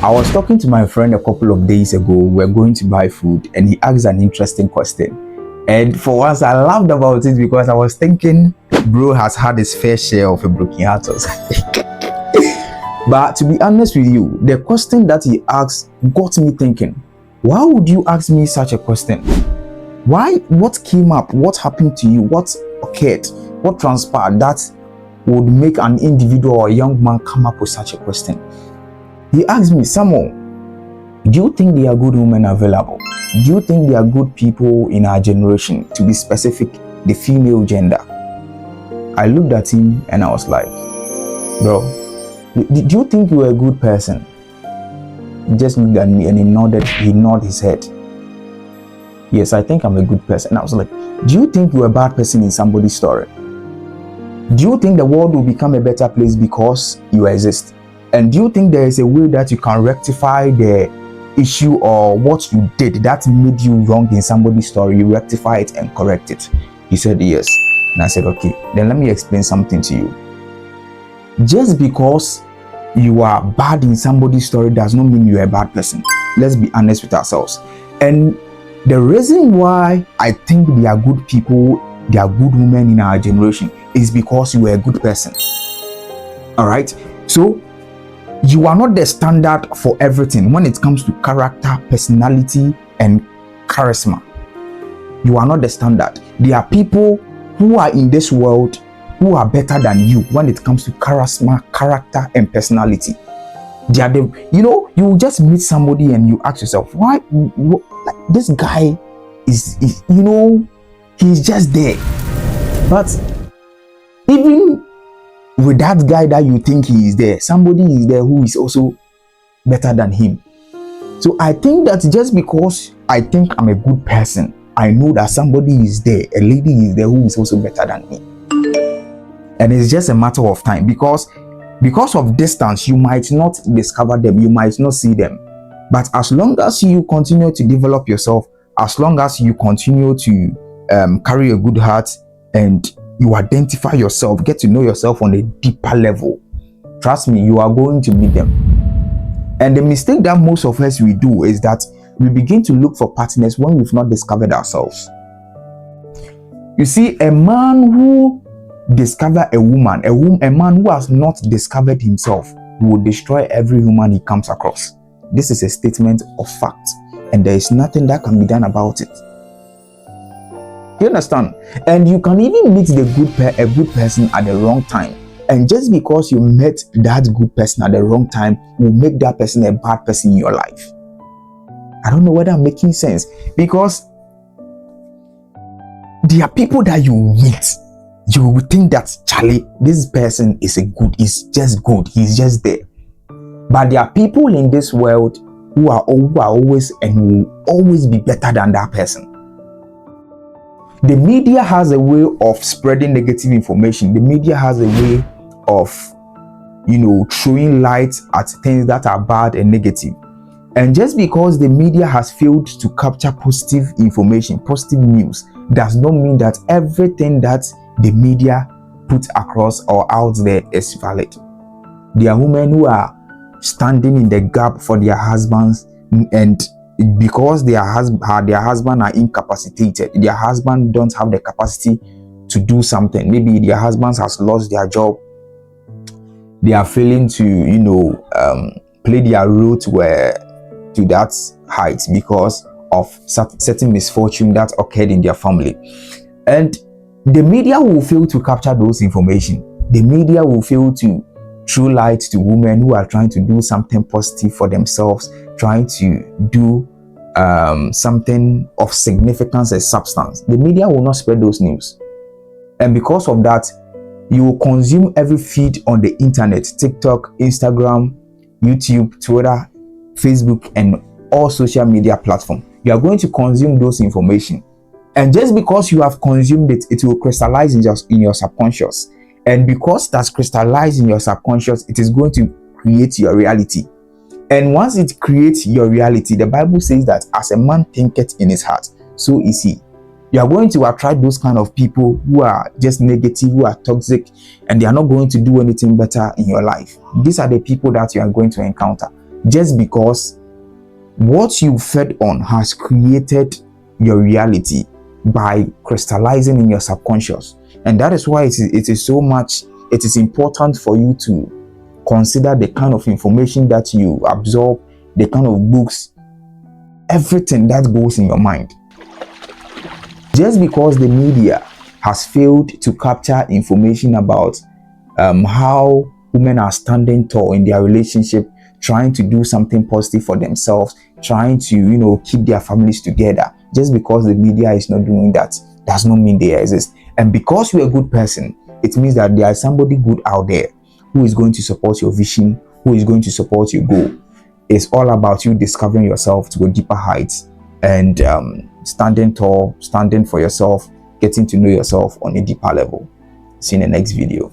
I was talking to my friend a couple of days ago. We're going to buy food, and he asked an interesting question. And for once, I laughed about it because I was thinking, bro has had his fair share of a broken heart. But to be honest with you, the question that he asked got me thinking. Why would you ask me such a question? Why? What came up? What happened to you? What occurred? What transpired that would make an individual or a young man come up with such a question? He asked me, Samuel, do you think there are good women available? Do you think there are good people in our generation? To be specific, the female gender. I looked at him and I was like, bro, do you think you're a good person? He just looked at me and he nodded his head. Yes, I think I'm a good person. And I was like, do you think you're a bad person in somebody's story? Do you think the world will become a better place because you exist? And do you think there is a way that you can rectify the issue or what you did that made you wrong in somebody's story? You rectify it and correct it. He said yes. And I said, okay, then let me explain something to you. Just because you are bad in somebody's story does not mean you're a bad person. Let's be honest with ourselves. And the reason why I think there are good people, there are good women in our generation is because you are a good person. All right? So you are not the standard for everything when it comes to character, personality, and charisma. You are not the standard. There are people who are in this world who are better than you when it comes to charisma, character, and personality. They are the, you just meet somebody and you ask yourself, why like, this guy is he's just there. But even with that guy that you think he is there, somebody is there who is also better than him. So I think that just because I think I'm a good person, I know that somebody is there, a lady is there who is also better than me. And it's just a matter of time because of distance, you might not discover them, you might not see them. But as long as you continue to develop yourself, as long as you continue to carry a good heart and you identify yourself, get to know yourself on a deeper level, trust me, you are going to meet them. And the mistake that most of us we do is that we begin to look for partners when we've not discovered ourselves. You see, a man who discovers a woman, a man who has not discovered himself will destroy every woman he comes across. This is a statement of fact, and there is nothing that can be done about it. You understand? And you can even meet a good person at the wrong time. And just because you met that good person at the wrong time will make that person a bad person in your life. I don't know whether I'm making sense. Because there are people that you meet, you will think that, Charlie, this person is just good. He's just there. But there are people in this world who are always and will always be better than that person. The media has a way of spreading negative information. The media has a way of, throwing light at things that are bad and negative. And just because the media has failed to capture positive information, positive news, does not mean that everything that the media puts across or out there is valid. There are women who are standing in the gap for their husbands, and because their husband are incapacitated, their husband don't have the capacity to do something. Maybe their husband has lost their job, they are failing to play their role to that height because of certain misfortune that occurred in their family. And the media will fail to capture those information. The media will fail to throw light to women who are trying to do something positive for themselves, trying to do something of significance and substance. The media will not spread those news. And because of that, you will consume every feed on the internet, TikTok, Instagram, YouTube, Twitter, Facebook, and all social media platforms. You are going to consume those information. And just because you have consumed it, it will crystallize in your subconscious. And because that's crystallized in your subconscious, it is going to create your reality. And once it creates your reality, the Bible says that as a man thinketh in his heart, so is he. You are going to attract those kind of people who are just negative, who are toxic, and they are not going to do anything better in your life. These are the people that you are going to encounter. just because what you fed on has created your reality by crystallizing in your subconscious. And that is why it is important for you to consider the kind of information that you absorb, the kind of books, everything that goes in your mind. Just because the media has failed to capture information about how women are standing tall in their relationship, trying to do something positive for themselves, trying to keep their families together, just because the media is not doing that does not mean they exist. And because you're a good person, it means that there is somebody good out there who is going to support your vision, who is going to support your goal. It's all about you discovering yourself to go deeper heights and standing tall, standing for yourself, getting to know yourself on a deeper level. See you in the next video.